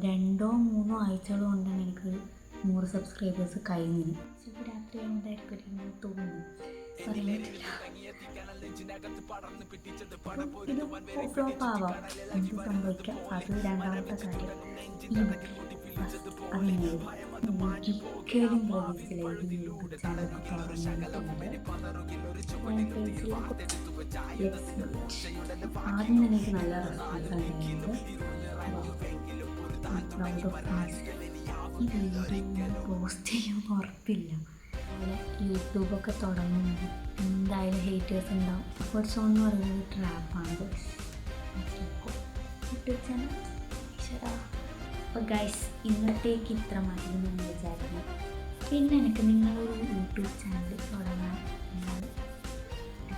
രണ്ടോ മൂന്നോ ആഴ്ചകൾ കൊണ്ടാണ് എനിക്ക് 100 സബ്സ്ക്രൈബേഴ്സ് കഴിഞ്ഞിന്. ചിലപ്പോൾ രാത്രി ആകുമ്പോഴായിരിക്കും തോന്നുന്നു, പറയാൻ പറ്റില്ല. ഇത് ഫ്ലോപ്പ് ആവാം, എന്ത് സംഭവിക്കാം, അത് രണ്ടാമത്തെ കാര്യം. ഈ അതിനെ ഒരിക്കലും പ്രതീക്ഷിച്ചില്ല ഇത് യൂട്യൂബ് ചാനൽ ആദ്യം തന്നെ എനിക്ക് നല്ല റെസ്പോൺസാണ് ചെയ്യുന്നത്. പ്രൗഡ് ഓഫ് ഈ വീഡിയോ പോസ്റ്റ് ചെയ്യുമെന്ന് ഉറപ്പില്ല. അതുപോലെ യൂട്യൂബൊക്കെ തുടങ്ങുമ്പോൾ എന്തായാലും ഹേറ്റേഴ്സ് ഉണ്ടാവും. ഫസ്റ്റ് എന്ന് പറയുന്നത് ട്രാപ്പാണ് യൂട്യൂബ് ചാനൽ. അപ്പോൾ ഗൈസ്, ഇന്നത്തേക്ക് ഇത്ര മതി എന്ന് വിചാരിക്കുന്നു. പിന്നെ എനിക്ക് നിങ്ങളൊരു യൂട്യൂബ് ചാനൽ തുടങ്ങാൻ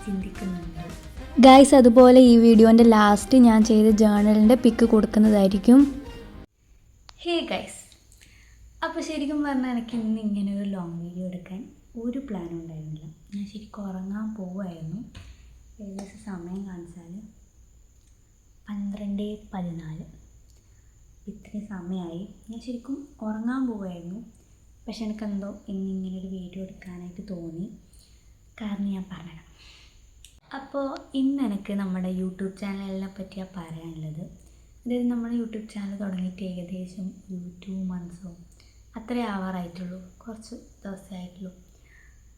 ചിന്തിക്കുന്നുണ്ട് ഗൈസ്. അതുപോലെ ഈ വീഡിയോൻ്റെ ലാസ്റ്റ് ഞാൻ ചെയ്ത ജേർണലിൻ്റെ പിക്ക് കൊടുക്കുന്നതായിരിക്കും. ഹേ ഗൈസ്, അപ്പോൾ ശരിക്കും പറഞ്ഞാൽ എനിക്ക് ഇന്ന് ഇങ്ങനെ ഒരു ലോങ് വീഡിയോ എടുക്കാൻ ഒരു പ്ലാനും ഉണ്ടായിരുന്നില്ല. ഞാൻ ശരിക്കും ഉറങ്ങാൻ പോവുമായിരുന്നു. ഏകദേശം സമയം കാണിച്ചാൽ 12:14. ഇത്രയും സമയമായി. ഞാൻ ശരിക്കും ഉറങ്ങാൻ പോവുമായിരുന്നു. പക്ഷെ എനിക്കെന്തോ ഇന്നിങ്ങനൊരു വീഡിയോ എടുക്കാനായിട്ട് തോന്നി. കാരണം ഞാൻ പറഞ്ഞുതരാം. അപ്പോൾ ഇന്ന് എനിക്ക് നമ്മുടെ യൂട്യൂബ് ചാനലിനെ പറ്റിയാണ് പറയാനുള്ളത്. അതായത് നമ്മുടെ യൂട്യൂബ് ചാനൽ തുടങ്ങിയിട്ട് ഏകദേശം 2 മന്ത്സോ അത്രേ ആവാറായിട്ടുള്ളൂ, കുറച്ച് ദിവസമായിട്ടുള്ളൂ.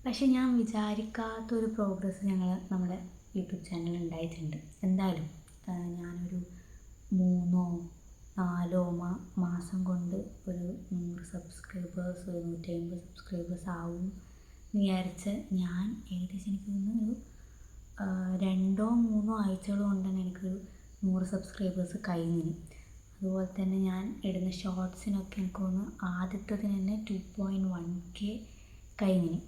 പക്ഷേ ഞാൻ വിചാരിക്കാത്തൊരു പ്രോഗ്രസ് നമ്മുടെ യൂട്യൂബ് ചാനൽ ഉണ്ടായിട്ടുണ്ട്. എന്തായാലും ഞാനൊരു 3-4 മാസം കൊണ്ട് ഒരു 100 സബ്സ്ക്രൈബേഴ്സ് 150 സബ്സ്ക്രൈബേഴ്സ് ആവും എന്ന് വിചാരിച്ച് ഞാൻ ഏകദേശം എനിക്ക് തോന്നുന്നു 2-3 ആഴ്ചകൾ കൊണ്ടാണ് എനിക്കൊരു 100 സബ്സ്ക്രൈബേഴ്സ് കഴിഞ്ഞിന്. അതുപോലെ തന്നെ ഞാൻ ഇടുന്ന ഷോർട്സിനൊക്കെ എനിക്ക് തോന്നുന്നു ആദ്യത്തതിന് തന്നെ 2.1K കഴിഞ്ഞിന്.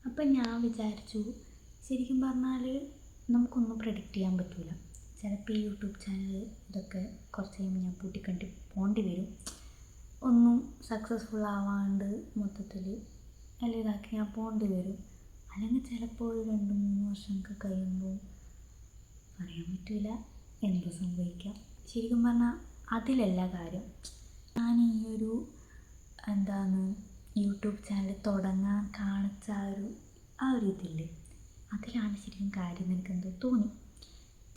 അപ്പം ഞാൻ വിചാരിച്ചു, ശരിക്കും പറഞ്ഞാൽ നമുക്കൊന്നും പ്രെഡിക്റ്റ് ചെയ്യാൻ പറ്റില്ല. ചിലപ്പോൾ ഈ യൂട്യൂബ് ചാനൽ ഇതൊക്കെ കുറച്ച് കഴിയുമ്പോൾ ഞാൻ പൂട്ടിക്കണ്ടി പോകേണ്ടി വരും. ഒന്നും സക്സസ്ഫുൾ ആവാണ്ട് മൊത്തത്തിൽ എല്ലാം ഇതാക്കി ഞാൻ പോകേണ്ടി വരും. അല്ലെങ്കിൽ ചിലപ്പോൾ 2-3 വർഷമൊക്കെ കഴിയുമ്പോൾ പറയാൻ പറ്റില്ല, എന്ത് സംഭവിക്കാം. ശരിക്കും പറഞ്ഞാൽ അതിലല്ല കാര്യം. ഞാൻ ഈ ഒരു യൂട്യൂബ് ചാനൽ തുടങ്ങാൻ കാണിച്ച ആ ഒരു ഇതില്ലേ, അതിലാണ് ശരിക്കും കാര്യം എന്ന് എനിക്കെന്തോ തോന്നി.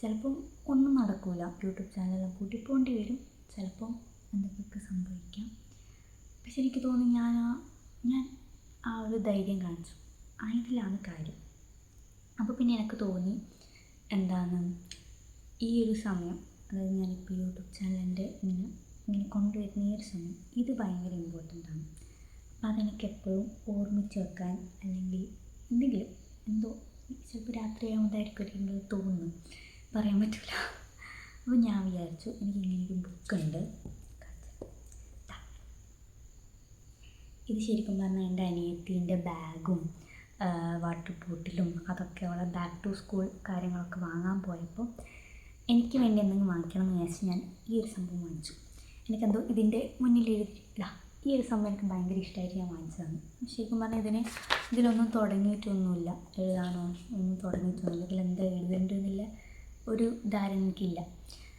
ചിലപ്പം ഒന്നും നടക്കില്ല, യൂട്യൂബ് ചാനലെല്ലാം കൂട്ടിപ്പോകേണ്ടി വരും, ചിലപ്പം എന്തൊക്കെ സംഭവിക്കാം. പക്ഷെ എനിക്ക് തോന്നി ഞാൻ ആ ഒരു ധൈര്യം കാണിച്ചു, അതിലാണ് കാര്യം. അപ്പോൾ പിന്നെ എനിക്ക് തോന്നി ഈ ഒരു സമയം, അതായത് ഞാനിപ്പോൾ യൂട്യൂബ് ചാനലിൻ്റെ ഇങ്ങനെ കൊണ്ടുവരുന്ന ഈ ഒരു സമയം ഇത് ഭയങ്കര ഇമ്പോർട്ടൻ്റ് ആണ്. അപ്പോൾ അതെനിക്ക് എപ്പോഴും ഓർമ്മിച്ച് വെക്കാൻ, അല്ലെങ്കിൽ എന്തെങ്കിലും എന്തോ ചിലപ്പോൾ രാത്രിയാകുമ്പോഴായിരിക്കും തോന്നുന്നു, പറയാൻ പറ്റില്ല. അപ്പോൾ ഞാൻ വിചാരിച്ചു എനിക്കിങ്ങനെയൊരു ബുക്കുണ്ട്. ഇത് ശരിക്കും പറഞ്ഞാൽ എൻ്റെ അനിയത്തീൻ്റെ ബാഗും വാട്ടർ ബോട്ടിലും അതൊക്കെ അവളെ ബാക്ക് ടു സ്കൂൾ കാര്യങ്ങളൊക്കെ വാങ്ങാൻ പോയപ്പോൾ എനിക്ക് വേണ്ടി എന്തെങ്കിലും വാങ്ങിക്കണം എന്ന് വിചാരിച്ച് ഞാൻ ഈ ഒരു സംഭവം വാങ്ങിച്ചു. എനിക്കെന്തോ ഇതിൻ്റെ മുന്നിൽ എഴുതിയില്ല, ഈ ഒരു സംഭവം എനിക്ക് ഭയങ്കര ഇഷ്ടമായിട്ട് ഞാൻ വാങ്ങിച്ചതാണ്. ശരിക്കും പറഞ്ഞാൽ ഇതിലൊന്നും തുടങ്ങിയിട്ടൊന്നുമില്ല, എഴുതാനോ ഒന്നും തുടങ്ങിയിട്ടൊന്നുമില്ല, ഇതിലെന്താ എഴുതേണ്ടതെന്നില്ല ഒരു ധാരണ എനിക്കില്ല.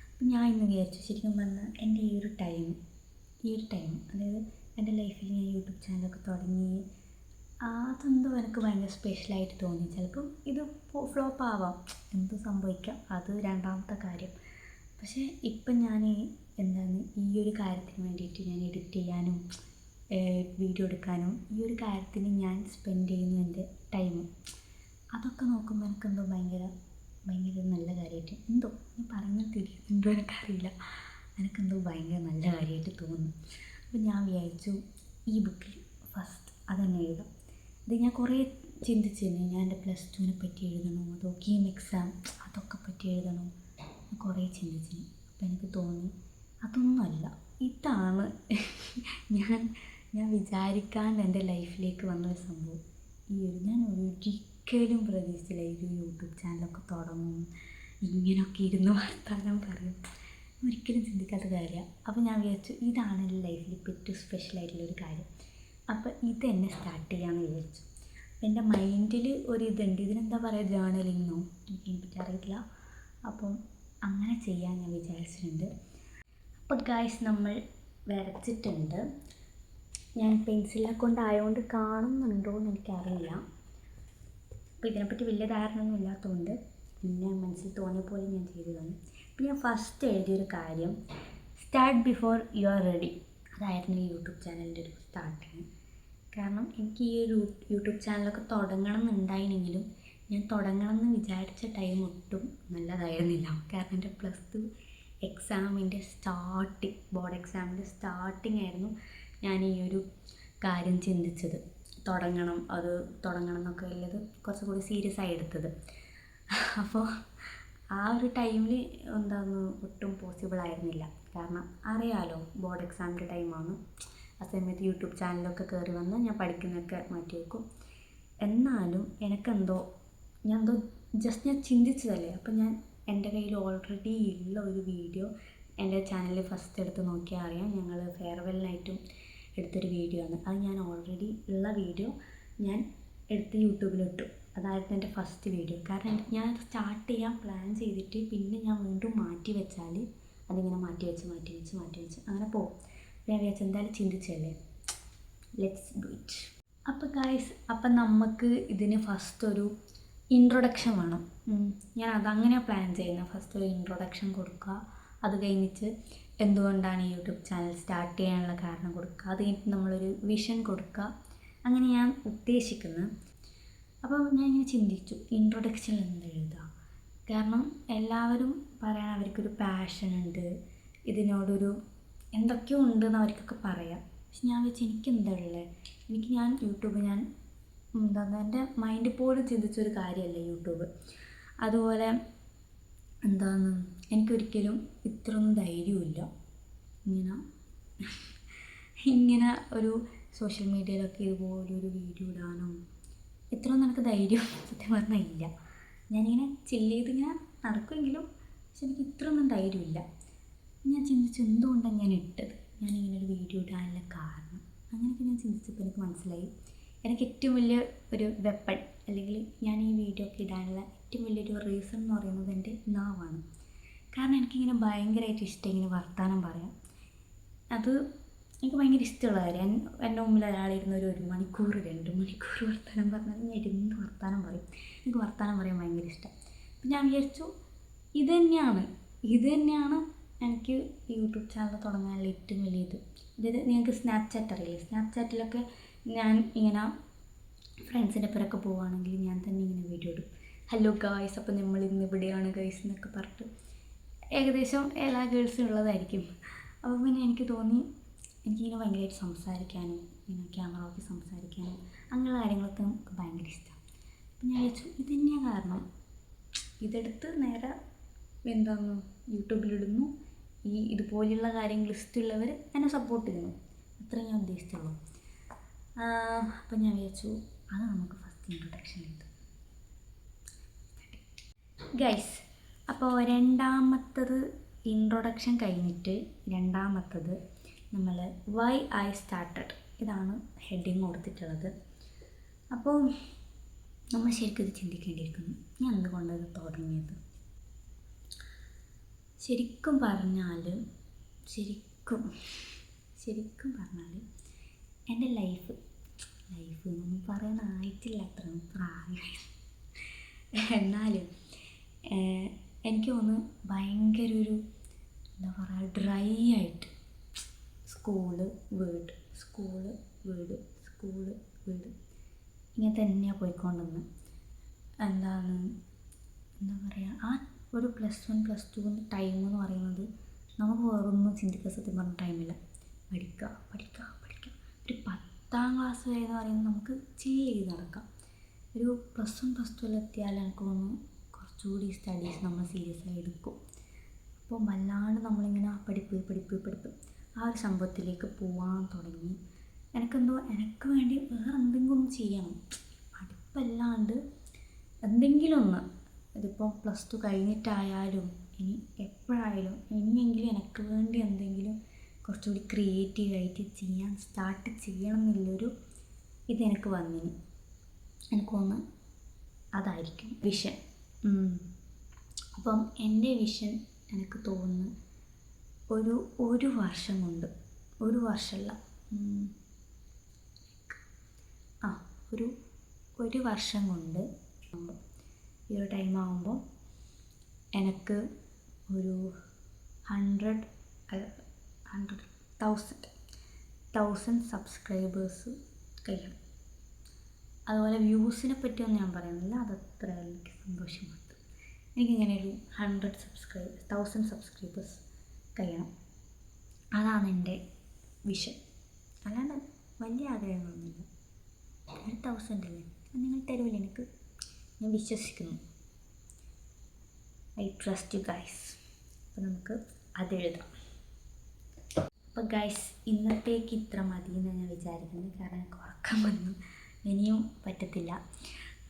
അപ്പം ഞാൻ ഇന്ന് വിചാരിച്ചു, ശരിക്കും പറഞ്ഞാൽ എൻ്റെ ഈ ഒരു ടൈം അതായത് എൻ്റെ ലൈഫിൽ ഞാൻ യൂട്യൂബ് ചാനലൊക്കെ തുടങ്ങി അതെന്തോ എനിക്ക് ഭയങ്കര സ്പെഷ്യലായിട്ട് തോന്നി. ചിലപ്പം ഇത് ഫ്ലോപ്പ് ആവാം, എന്ത് സംഭവിക്കാം, അത് രണ്ടാമത്തെ കാര്യം. പക്ഷേ ഇപ്പം ഞാൻ ഈ ഒരു കാര്യത്തിന് വേണ്ടിയിട്ട് ഞാൻ എഡിറ്റ് ചെയ്യാനും വീഡിയോ എടുക്കാനും ഈ ഒരു കാര്യത്തിന് ഞാൻ സ്പെൻഡ് ചെയ്യുന്നു എൻ്റെ ടൈം. അതൊക്കെ നോക്കുമ്പോൾ എനിക്കെന്തോ ഭയങ്കര നല്ല കാര്യമായിട്ട് എന്തോ ഞാൻ പറഞ്ഞാൽ തിരിയുന്നുണ്ടോ എനിക്കറിയില്ല, എനിക്കെന്തോ ഭയങ്കര നല്ല കാര്യമായിട്ട് തോന്നുന്നു. അപ്പോൾ ഞാൻ വിചാരിച്ചു ഈ ബുക്കിൽ ഫസ്റ്റ് അതന്നെ എഴുതാം. ഇത് ഞാൻ കുറേ ചിന്തിച്ചിരുന്നു, ഞാൻ എൻ്റെ +2 പറ്റി എഴുതണോ അതോ കീം എക്സാം അതൊക്കെ പറ്റി എഴുതണോ, ഞാൻ കുറേ ചിന്തിച്ചിരുന്നു. അപ്പോൾ എനിക്ക് തോന്നി അതൊന്നുമല്ല, ഇതാണ് ഞാൻ വിചാരിക്കാണ്ട് എൻ്റെ ലൈഫിലേക്ക് വന്നൊരു സംഭവം. ഞാൻ ഒരിക്കലും പ്രതീക്ഷിച്ചില്ല ഒരു യൂട്യൂബ് ചാനലൊക്കെ തുടങ്ങും, ഇങ്ങനെയൊക്കെ ഇരുന്ന് വർത്താനം പറയും, ഒരിക്കലും ചിന്തിക്കാത്ത കാര്യമാണ്. അപ്പോൾ ഞാൻ വിചാരിച്ചു ഇതാണ് എൻ്റെ ലൈഫിൽ ഇപ്പോൾ ഏറ്റവും സ്പെഷ്യലായിട്ടുള്ളൊരു കാര്യം. അപ്പോൾ ഇതെന്നെ സ്റ്റാർട്ട് ചെയ്യാമെന്ന് വിചാരിച്ചു. എൻ്റെ മൈൻഡിൽ ഒരു ഇതുണ്ട്, ഇതിനെന്താ പറയുക, ജേർണലിങ്ങോ എനിക്കതിനെപ്പറ്റി അറിയില്ല. അപ്പം അങ്ങനെ ചെയ്യാൻ ഞാൻ വിചാരിച്ചിട്ടുണ്ട്. അപ്പോൾ ഗായ്സ്, നമ്മൾ വരച്ചിട്ടുണ്ട്. ഞാൻ പെൻസിലിനെ കൊണ്ടായതുകൊണ്ട് കാണുന്നുണ്ടോ എന്ന് എനിക്കറിയില്ല. അപ്പോൾ ഇതിനെപ്പറ്റി വലിയ ധാരണ ഒന്നും ഇല്ലാത്തതുകൊണ്ട് പിന്നെ മനസ്സിൽ തോന്നിയ പോലെ ഞാൻ ചെയ്തതാണ്. അപ്പോൾ ഞാൻ ഫസ്റ്റ് എഴുതിയൊരു കാര്യം start before you are ready. അതായിരുന്നു ഈ യൂട്യൂബ് ചാനലിൻ്റെ ഒരു സ്റ്റാർട്ടിങ്. കാരണം എനിക്ക് ഈ ഒരു യൂട്യൂബ് ചാനലൊക്കെ തുടങ്ങണം എന്നുണ്ടായിരുന്നെങ്കിലും ഞാൻ തുടങ്ങണം എന്ന് വിചാരിച്ച ടൈം ഒട്ടും നല്ലതായിരുന്നില്ല. കാരണം എൻ്റെ +2 എക്സാമിൻ്റെ ബോർഡ് എക്സാമിൻ്റെ സ്റ്റാർട്ടിങ് ആയിരുന്നു ഞാൻ ഈ ഒരു കാര്യം ചിന്തിച്ചത്. തുടങ്ങണം എന്നൊക്കെ ഉള്ളത് കുറച്ചുകൂടി സീരിയസ് ആയി എടുത്തത്. അപ്പോൾ ആ ഒരു ടൈമിൽ ഒട്ടും പോസിബിൾ ആയിരുന്നില്ല. കാരണം അറിയാലോ, ബോർഡ് എക്സാമിൻ്റെ ടൈമാണ്. ആ സമയത്ത് യൂട്യൂബ് ചാനലൊക്കെ കയറി വന്ന് ഞാൻ പഠിക്കുന്നതൊക്കെ മാറ്റി വെക്കും. എന്നാലും ഞാൻ ചിന്തിച്ചതല്ലേ. അപ്പം ഞാൻ എൻ്റെ കയ്യിൽ ഓൾറെഡി ഉള്ള ഒരു വീഡിയോ എൻ്റെ ചാനലിൽ ഫസ്റ്റ് എടുത്ത് നോക്കിയാൽ അറിയാം. ഞങ്ങൾ ഫെയർവെല്ലിനായിട്ടും എടുത്തൊരു വീഡിയോ ആണ്. അത് ഞാൻ ഓൾറെഡി ഉള്ള വീഡിയോ ഞാൻ എടുത്ത് യൂട്യൂബിലിട്ടു. അതായിരുന്നു എൻ്റെ ഫസ്റ്റ് വീഡിയോ. കാരണം ഞാൻ സ്റ്റാർട്ട് ചെയ്യാൻ പ്ലാൻ ചെയ്തിട്ട് പിന്നെ ഞാൻ വീണ്ടും മാറ്റി വെച്ചാൽ അതിങ്ങനെ മാറ്റി വെച്ച് അങ്ങനെ പോകും. ഞാൻ വിചാരിച്ചു എന്തായാലും ചിന്തിച്ചല്ലേ, ലെറ്റ്സ് ഡു ഇറ്റ്. അപ്പോൾ ഗൈസ്, നമുക്ക് ഇതിന് ഫസ്റ്റ് ഒരു ഇൻട്രൊഡക്ഷൻ വേണം. ഞാൻ അതങ്ങനെയാണ് പ്ലാൻ ചെയ്യുന്നത്. ഫസ്റ്റ് ഒരു ഇൻട്രൊഡക്ഷൻ കൊടുക്കുക, അത് കഴിഞ്ഞിട്ട് എന്തുകൊണ്ടാണ് ഈ യൂട്യൂബ് ചാനൽ സ്റ്റാർട്ട് ചെയ്യാനുള്ള കാരണം കൊടുക്കുക, അത് കഴിഞ്ഞിട്ട് നമ്മളൊരു വിഷൻ കൊടുക്കുക. അങ്ങനെ ഞാൻ ഉദ്ദേശിക്കുന്നത്. അപ്പോൾ ഞാൻ ഇങ്ങനെ ചിന്തിച്ചു ഇൻട്രൊഡക്ഷനിൽ എന്ത് എഴുതാം. കാരണം എല്ലാവരും പറയാൻ അവർക്കൊരു പാഷനുണ്ട്, ഇതിനോടൊരു എന്തൊക്കെയോ ഉണ്ടെന്ന് അവർക്കൊക്കെ പറയാം. പക്ഷെ ഞാൻ വെച്ച് എനിക്കെന്താ ഉള്ളത്, ഞാൻ എൻ്റെ മൈൻഡിൽ പോലും ചിന്തിച്ചൊരു കാര്യമല്ല യൂട്യൂബ്. അതുപോലെ എനിക്കൊരിക്കലും ഇത്രയൊന്നും ധൈര്യമില്ല ഇങ്ങനെ ഒരു സോഷ്യൽ മീഡിയയിലൊക്കെ ഇതുപോലൊരു വീഡിയോ ഇടാനോ ഇത്രയൊന്നും എനിക്ക് ധൈര്യം സത്യം പറഞ്ഞാൽ ഇല്ല. ഞാനിങ്ങനെ ഇങ്ങനെ നടക്കുമെങ്കിലും പക്ഷെ എനിക്ക് ഇത്രയൊന്നും ധൈര്യമില്ല. ഞാൻ ചിന്തിച്ചു എന്തുകൊണ്ടാണ് ഞാൻ ഇട്ടത്, ഞാനിങ്ങനെ ഒരു വീഡിയോ ഇടാനുള്ള കാരണം. അങ്ങനെയൊക്കെ ഞാൻ ചിന്തിച്ചപ്പോൾ എനിക്ക് മനസ്സിലായി എനിക്ക് ഏറ്റവും വലിയ ഒരു വെപ്പൺ, അല്ലെങ്കിൽ ഞാൻ ഈ വീഡിയോ ഒക്കെ ഇടാനുള്ള ഏറ്റവും വലിയൊരു റീസൺ എന്ന് പറയുന്നത് എൻ്റെ നാവാണ്. കാരണം എനിക്കിങ്ങനെ ഭയങ്കരമായിട്ട് ഇഷ്ടം ഇങ്ങനെ വർത്തമാനം പറയാം. അത് എനിക്ക് ഭയങ്കര ഇഷ്ടമുള്ള കാര്യം. എൻ്റെ മുമ്പിൽ ഒരാളിരുന്ന് ഒരു 1 മണിക്കൂർ 2 മണിക്കൂർ വർത്തമാനം പറഞ്ഞാൽ ഞാൻ ഇരുന്ന് വർത്തമാനം പറയും. എനിക്ക് വർത്തമാനം പറയാൻ ഭയങ്കര ഇഷ്ടം. അപ്പം ഞാൻ വിചാരിച്ചു ഇത് തന്നെയാണ് എനിക്ക് യൂട്യൂബ് ചാനൽ തുടങ്ങാനുള്ള ഏറ്റവും വലിയ ഇത്. അതായത് നിങ്ങൾക്ക് സ്നാപ്ചാറ്റ് അറിയില്ലേ, സ്നാപ്ചാറ്റിലൊക്കെ ഞാൻ ഇങ്ങനെ ഫ്രണ്ട്സിൻ്റെ പുറമൊക്കെ പോവുകയാണെങ്കിൽ ഞാൻ തന്നെ ഇങ്ങനെ വീഡിയോ ഇടും. ഹലോ ഗായ്സ്, അപ്പോൾ നമ്മൾ ഇന്ന് ഇവിടെയാണ് ഗൈസ് എന്നൊക്കെ പറഞ്ഞിട്ട് ഏകദേശം എല്ലാ ഗേൾസും ഉള്ളതായിരിക്കും. അപ്പോൾ പിന്നെ എനിക്ക് തോന്നി എനിക്കിങ്ങനെ ഭയങ്കരമായിട്ട് സംസാരിക്കാനും ഇങ്ങനെ ക്യാമറ നോക്കി സംസാരിക്കാനും അങ്ങനെയുള്ള കാര്യങ്ങളൊക്കെ നമുക്ക് ഭയങ്കര ഇഷ്ടമാണ്. അപ്പം ഞാൻ വിചാരിച്ചു ഇത് തന്നെയാണ് കാരണം. ഇതെടുത്ത് നേരെ യൂട്യൂബിലിടുന്നു. ഇതുപോലെയുള്ള കാര്യങ്ങൾ ഇഷ്ടമുള്ളവർ എന്നെ സപ്പോർട്ട് ചെയ്യുന്നു. അത്രയും ഞാൻ ഉദ്ദേശിച്ചുള്ളൂ. അപ്പം ഞാൻ വിചാരിച്ചു അത് നമുക്ക് ഫസ്റ്റ് ഇൻട്രൊഡക്ഷൻ ഉണ്ട് ഗൈസ്. അപ്പോൾ രണ്ടാമത്തത് ഇൻട്രൊഡക്ഷൻ കഴിഞ്ഞിട്ട് രണ്ടാമത്തത് നമ്മൾ വൈ ഐ സ്റ്റാർട്ടഡ്, ഇതാണ് ഹെഡിങ് കൊടുത്തിട്ടുള്ളത്. അപ്പോൾ നമ്മൾ ശരിക്കും ഇത് ചിന്തിക്കേണ്ടിയിരിക്കുന്നു, ഞാൻ എന്തുകൊണ്ടത് തുടങ്ങിയത്. ശരിക്കും പറഞ്ഞാൽ എൻ്റെ ലൈഫ് എന്നൊന്നും പറയാനായിട്ടില്ല, അത്രയും പ്രായമായി. എന്നാലും എനിക്ക് തോന്നുന്നു ഭയങ്കര ഒരു ഡ്രൈ ആയിട്ട് സ്കൂള് വീട് ഇങ്ങനെ തന്നെയാണ് പോയിക്കൊണ്ടിരുന്നത്. എന്താ പറയുക, ആ ഒരു +1 +2 ടൈം എന്ന് പറയുന്നത് നമുക്ക് വേറൊന്നും ചിന്തിക്കാൻ സത്യം പറഞ്ഞ ടൈമില്ല. പഠിക്കുക. ഒരു 10ാം ക്ലാസ് വരെ എന്ന് പറയുന്നത് നമുക്ക് ചില്ല് ചെയ്ത് നടക്കാം. ഒരു +1 +2 എത്തിയാൽ എനിക്ക് തോന്നുന്നു കുറച്ചുകൂടി സ്റ്റഡീസ് നമ്മൾ സീരിയസ് ആയി എടുക്കും. അപ്പോൾ വല്ലാണ്ട് നമ്മളിങ്ങനെ പഠിപ്പ് ആ ഒരു സംഭവത്തിലേക്ക് പോകാൻ തുടങ്ങി. എനിക്ക് വേണ്ടി വേറെ എന്തെങ്കിലും ഒന്ന് ചെയ്യണം, പഠിപ്പല്ലാണ്ട് എന്തെങ്കിലും ഒന്ന്. ഇതിപ്പോൾ +2 കഴിഞ്ഞിട്ടായാലും ഇനി എപ്പോഴായാലും ഇനിയെങ്കിലും എനിക്ക് വേണ്ടി എന്തെങ്കിലും കുറച്ചുകൂടി ക്രിയേറ്റീവായിട്ട് സ്റ്റാർട്ട് ചെയ്യണം എന്നുള്ളൊരു ഇതെനിക്ക് വന്നിന്. എനിക്ക് തോന്നുന്നു അതായിരിക്കും വിഷൻ. അപ്പം എൻ്റെ വിഷൻ എനിക്ക് തോന്നുന്നു ഒരു വർഷം കൊണ്ട് ഒരു വർഷമല്ല, ഒരു വർഷം കൊണ്ട് ഈ ഒരു ടൈം ആകുമ്പോൾ എനിക്ക് ഒരു 100,000 സബ്സ്ക്രൈബേഴ്സ് കഴിയണം. അതുപോലെ വ്യൂസിനെ പറ്റിയൊന്നും ഞാൻ പറയുന്നില്ല, അതത്ര എനിക്ക് സന്തോഷമാണ്. എനിക്കിങ്ങനെ ഒരു 100,000 സബ്സ്ക്രൈബേഴ്സ് കഴിയണം. അതാണ് എൻ്റെ വിഷൻ. അല്ലാണ്ട് വലിയ ആഗ്രഹങ്ങളൊന്നുമില്ല. 1,000 അല്ലേ, നിങ്ങൾ തരുമല്ലോ എനിക്ക്, ഞാൻ വിശ്വസിക്കുന്നു. I trust you guys. അപ്പോൾ നമുക്ക് അതെഴുതാം. അപ്പോൾ ഗൈസ്, ഇന്നത്തേക്ക് ഇത്ര മതി എന്ന് ഞാൻ വിചാരിക്കുന്നത്. കാരണം എനിക്ക് ഉറക്കം വന്നു, ഇനിയും പറ്റത്തില്ല.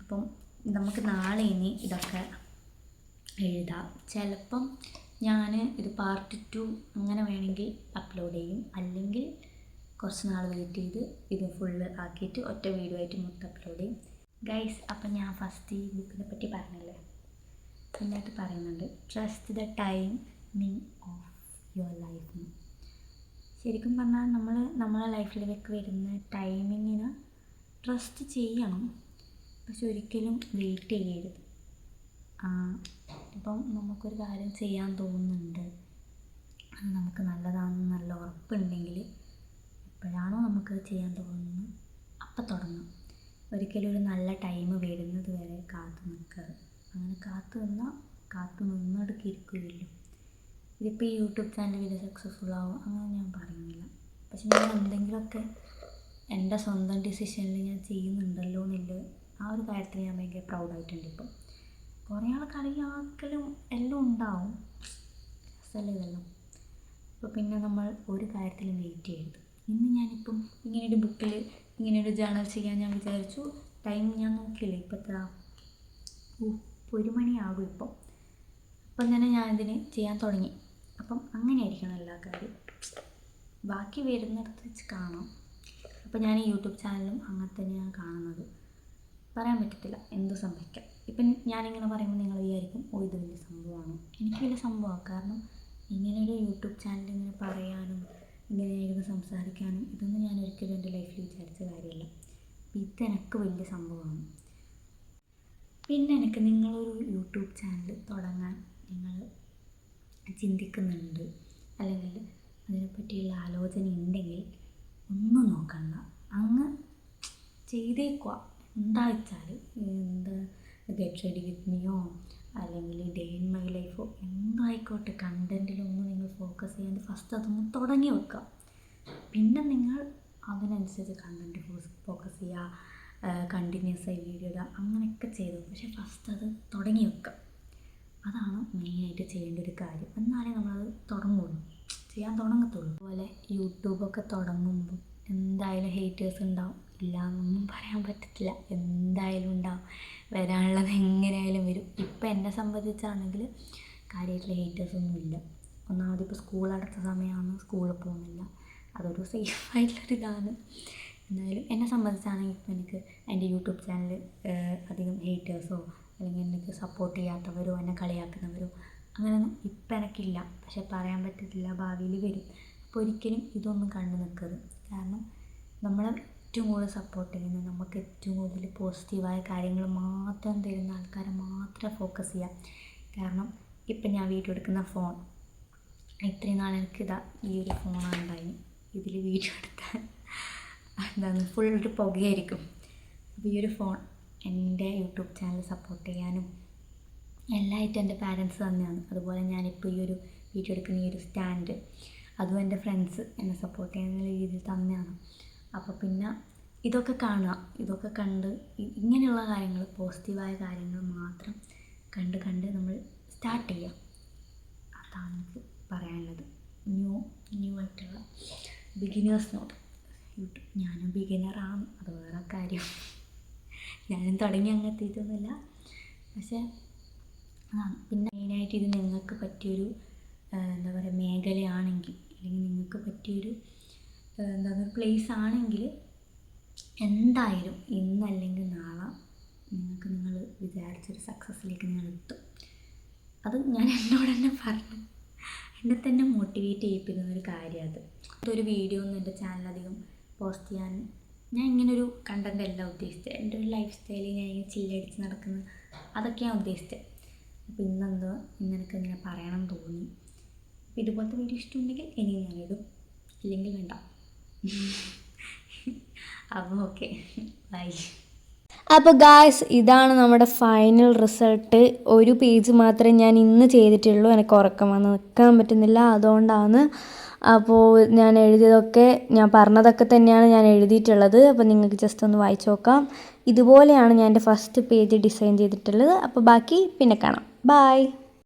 അപ്പം നമുക്ക് നാളെ ഇനി ഇതൊക്കെ എഴുതാം. ചിലപ്പം ഞാൻ ഇത് പാർട്ട് 2 അങ്ങനെ വേണമെങ്കിൽ അപ്ലോഡ് ചെയ്യും, അല്ലെങ്കിൽ കുറച്ച് നാൾ വെയിറ്റ് ചെയ്ത് ഇത് ഫുള്ള് ആക്കിയിട്ട് ഒറ്റ വീഡിയോ ആയിട്ട് മൊത്തം അപ്ലോഡ് ചെയ്യും ഗൈസ്. അപ്പം ഞാൻ ഫസ്റ്റ് ഈ ബുക്കിനെ പറ്റി പറഞ്ഞില്ലേ, നന്നായിട്ട് പറയുന്നുണ്ട്. Trust the timing of your life. ശരിക്കും പറഞ്ഞാൽ നമ്മളെ ലൈഫിലേക്ക് വരുന്ന ടൈമിങ്ങിന് ട്രസ്റ്റ് ചെയ്യണം, പക്ഷെ ഒരിക്കലും വെയിറ്റ് ചെയ്യരുത്. ഇപ്പം നമുക്കൊരു കാര്യം ചെയ്യാൻ തോന്നുന്നുണ്ട്, അത് നമുക്ക് നല്ലതാണെന്ന് നല്ല ഉറപ്പുണ്ടെങ്കിൽ എപ്പോഴാണോ നമുക്കത് ചെയ്യാൻ തോന്നുന്നത് അപ്പം തുടങ്ങാം. ഒരിക്കലും ഒരു നല്ല ടൈം വരുന്നത് വരെ കാത്തു നിൽക്കാറ്. അങ്ങനെ കാത്തു നിന്നിടക്ക് ഇരിക്കുകയില്ല. ഇതിപ്പോൾ ഈ യൂട്യൂബ് ചാനൽ വലിയ സക്സസ്ഫുൾ ആവും അങ്ങനെ ഞാൻ പറയുന്നില്ല, പക്ഷെ ഞാൻ എന്തെങ്കിലുമൊക്കെ എൻ്റെ സ്വന്തം ഡിസിഷനിൽ ഞാൻ ചെയ്യുന്നുണ്ടല്ലോ എന്നുള്ള ആ ഒരു കാര്യത്തിൽ ഞാൻ ഭയങ്കര പ്രൗഡായിട്ടുണ്ട്. ഇപ്പം കുറേ ആൾ കളിയാക്കലും എല്ലാം ഉണ്ടാവും, രസമല്ലേ ഇതെല്ലാം. അപ്പോൾ പിന്നെ നമ്മൾ ഒരു കാര്യത്തിലും വെയിറ്റ് ചെയ്യരുത്. ഇന്ന് ഞാനിപ്പം ഇങ്ങനെയൊരു ബുക്കിൽ ഇങ്ങനെയൊരു ജേണൽ ചെയ്യാൻ ഞാൻ വിചാരിച്ചു. ടൈം ഞാൻ നോക്കിയില്ല, ഇപ്പോൾ എത്ര 1 മണിയാകും ഇപ്പം. അപ്പം തന്നെ ഞാനിതിന് ചെയ്യാൻ തുടങ്ങി. അപ്പം അങ്ങനെ ആയിരിക്കണം എല്ലാ കാര്യവും, ബാക്കി വരുന്നിടത്ത് വെച്ച് കാണാം. അപ്പം ഞാൻ ഈ യൂട്യൂബ് ചാനലും അങ്ങനെ തന്നെയാണ് കാണുന്നത്. പറയാൻ പറ്റത്തില്ല, എന്ത് സംഭവിക്കാം. ഇപ്പം ഞാനിങ്ങനെ പറയുമ്പോൾ നിങ്ങൾ വിചാരിക്കും ഇത് വലിയ സംഭവമാണ്. എനിക്ക് വലിയ സംഭവമാണ്, കാരണം ഇങ്ങനെയൊരു യൂട്യൂബ് ചാനൽ ഇങ്ങനെ പറയാനും ഇങ്ങനെ ഇരുന്ന് സംസാരിക്കാനും ഇതൊന്നും ഞാൻ ഒരിക്കലും എൻ്റെ ലൈഫിൽ വിചാരിച്ച കാര്യമല്ല. ഇതെനിക്ക് വലിയ സംഭവമാണ്. പിന്നെ എനിക്ക് നിങ്ങളൊരു യൂട്യൂബ് ചാനൽ തുടങ്ങാൻ നിങ്ങൾ ചിന്തിക്കുന്നുണ്ട്, അല്ലെങ്കിൽ അതിനെപ്പറ്റിയുള്ള ആലോചന ഉണ്ടെങ്കിൽ ഒന്നും നോക്കണ്ട, അങ്ങ് ചെയ്തേക്കുക. എന്താ വെച്ചാൽ ഗെറ്റ് റെഡി വിത്ത് മീയോ അല്ലെങ്കിൽ ഡേ ഇൻ മൈ ലൈഫോ എന്തായിക്കോട്ടെ, കണ്ടൻറ്റിലൊന്നും നിങ്ങൾ ഫോക്കസ് ചെയ്യാണ്ട് ഫസ്റ്റ് അതൊന്ന് തുടങ്ങി വെക്കുക. പിന്നെ നിങ്ങൾ അതിനനുസരിച്ച് കണ്ടൻറ്റ് ഫോക്കസ് ചെയ്യുക, കണ്ടിന്യൂസ് ആയി വീഡിയോ ഇടുക, അങ്ങനെയൊക്കെ ചെയ്തു. പക്ഷേ ഫസ്റ്റ് അത് തുടങ്ങി വെക്കുക. അതാണ് മെയിനായിട്ട് ചെയ്യേണ്ട ഒരു കാര്യം. എന്നാലേ നമ്മളത് ചെയ്യാൻ തുടങ്ങത്തുള്ളൂ. അതുപോലെ യൂട്യൂബൊക്കെ തുടങ്ങുമ്പോൾ എന്തായാലും ഹേറ്റേഴ്സ് ഉണ്ടാവും, ഇല്ല എന്നൊന്നും പറയാൻ പറ്റത്തില്ല, എന്തായാലും ഉണ്ടാവും. വരാനുള്ളത് എങ്ങനെയായാലും വരും. ഇപ്പം എന്നെ സംബന്ധിച്ചാണെങ്കിൽ കാര്യമായിട്ടുള്ള ഹേറ്റേഴ്സൊന്നും ഇല്ല. ഒന്നാമത് ഇപ്പോൾ സ്കൂൾ അടച്ച സമയമാണ്, സ്കൂളിൽ പോകുന്നില്ല, അതൊരു സേഫായിട്ടുള്ളൊരിതാണ്. എന്നാലും എന്നെ സംബന്ധിച്ചാണെങ്കിൽ ഇപ്പം എനിക്ക് എൻ്റെ യൂട്യൂബ് ചാനൽ അധികം ഹേറ്റേഴ്സോ അല്ലെങ്കിൽ എനിക്ക് സപ്പോർട്ട് ചെയ്യാത്തവരോ എന്നെ കളിയാക്കുന്നവരോ അങ്ങനെയൊന്നും ഇപ്പം എനിക്കില്ല. പക്ഷെ പറയാൻ പറ്റത്തില്ല, ഭാവിയിൽ വരും. അപ്പോൾ ഒരിക്കലും ഇതൊന്നും കണ്ടു നിൽക്കരുത്. കാരണം നമ്മളെ ഏറ്റവും കൂടുതൽ സപ്പോർട്ട് ചെയ്യുന്നത്, നമുക്ക് ഏറ്റവും കൂടുതൽ പോസിറ്റീവായ കാര്യങ്ങൾ മാത്രം തരുന്ന ആൾക്കാരെ മാത്രം ഫോക്കസ് ചെയ്യാം. കാരണം ഇപ്പം ഞാൻ വീഡിയോ എടുക്കുന്ന ഫോൺ, ഇത്രയും നാൾ എനിക്കിതാ ഈ ഒരു ഫോണാണ് ഉണ്ടായിരുന്നു. ഇതിൽ വീഡിയോ എടുത്താൽ ഫുൾ ഒരു പുകയായിരിക്കും. അപ്പോൾ ഈ ഒരു ഫോൺ എൻ്റെ യൂട്യൂബ് ചാനൽ സപ്പോർട്ട് ചെയ്യാനും എല്ലാമായിട്ട് എൻ്റെ പാരൻസ് തന്നെയാണ്. അതുപോലെ ഞാനിപ്പോൾ ഈ ഒരു വീഡിയോ എടുക്കുന്ന ഈ ഒരു സ്റ്റാൻഡ്, അതും എൻ്റെ ഫ്രണ്ട്സ് എന്നെ സപ്പോർട്ട് ചെയ്യുന്ന രീതിയിൽ തന്നെയാണ്. അപ്പോൾ പിന്നെ ഇതൊക്കെ കാണുക, ഇതൊക്കെ കണ്ട് ഇങ്ങനെയുള്ള കാര്യങ്ങൾ, പോസിറ്റീവായ കാര്യങ്ങൾ മാത്രം കണ്ട് നമ്മൾ സ്റ്റാർട്ട് ചെയ്യുക. അതാണ് എനിക്ക് പറയാനുള്ളത്. ന്യൂ ആയിട്ടുള്ള ബിഗിനേഴ്സിനോട്. യൂട്യൂബ് ഞാനും ബിഗിനറാണ്, അത് വേറെ കാര്യം. ഞാനും തുടങ്ങി അങ്ങ് എത്തിയിട്ടൊന്നുമില്ല. പക്ഷേ പിന്നെ മെയിനായിട്ട് ഇത് നിങ്ങൾക്ക് പറ്റിയൊരു എന്താ പറയുക മേഖലയാണെങ്കിൽ, അല്ലെങ്കിൽ നിങ്ങൾക്ക് പറ്റിയൊരു ഒരു പ്ലേസ് ആണെങ്കിൽ എന്തായാലും ഇന്നല്ലെങ്കിൽ നാളെ നിങ്ങൾ വിചാരിച്ചൊരു സക്സസ്സിലേക്ക് നിങ്ങൾ എത്തും. അത് ഞാൻ എന്നോട് തന്നെ പറഞ്ഞു, എന്നെ തന്നെ മോട്ടിവേറ്റ് ചെയ്യിപ്പിക്കുന്ന ഒരു കാര്യം അത്. ഒരു വീഡിയോ ഒന്നും എൻ്റെ ചാനലധികം പോസ്റ്റ് ചെയ്യാൻ ഞാൻ ഇങ്ങനൊരു കണ്ടൻ്റ് അല്ല ഉദ്ദേശിച്ചത്. എൻ്റെ ഒരു ലൈഫ് സ്റ്റൈൽ ഞാൻ ഇങ്ങനെ ചില്ലടിച്ച് നടക്കുന്ന അതൊക്കെയാണ് ഉദ്ദേശിച്ചത്. അപ്പോൾ ഇന്നെന്തോ നിനക്ക് ഇങ്ങനെ പറയണം തോന്നി. അപ്പോൾ ഇതുപോലത്തെ വീഡിയോ ഇഷ്ടമുണ്ടെങ്കിൽ ഇനി ഞാനിടും, ഇല്ലെങ്കിൽ വേണ്ട. അപ്പോൾ ഓക്കെ, ബൈ. അപ്പോൾ ഗായ്സ്, ഇതാണ് നമ്മുടെ ഫൈനൽ റിസൾട്ട്. ഒരു പേജ് മാത്രമേ ഞാൻ ഇന്ന് ചെയ്തിട്ടുള്ളൂ. എനിക്ക് ഉറക്കം വന്ന് നിൽക്കാൻ പറ്റുന്നില്ല, അതുകൊണ്ടാണ്. അപ്പോൾ ഞാൻ എഴുതിയതൊക്കെ, ഞാൻ പറഞ്ഞതൊക്കെ തന്നെയാണ് ഞാൻ എഴുതിയിട്ടുള്ളത്. അപ്പോൾ നിങ്ങൾക്ക് ജസ്റ്റ് ഒന്ന് വായിച്ച് നോക്കാം. ഇതുപോലെയാണ് ഞാൻ എൻ്റെ ഫസ്റ്റ് പേജ് ഡിസൈൻ ചെയ്തിട്ടുള്ളത്. അപ്പോൾ ബാക്കി പിന്നെ കാണാം. ബൈ.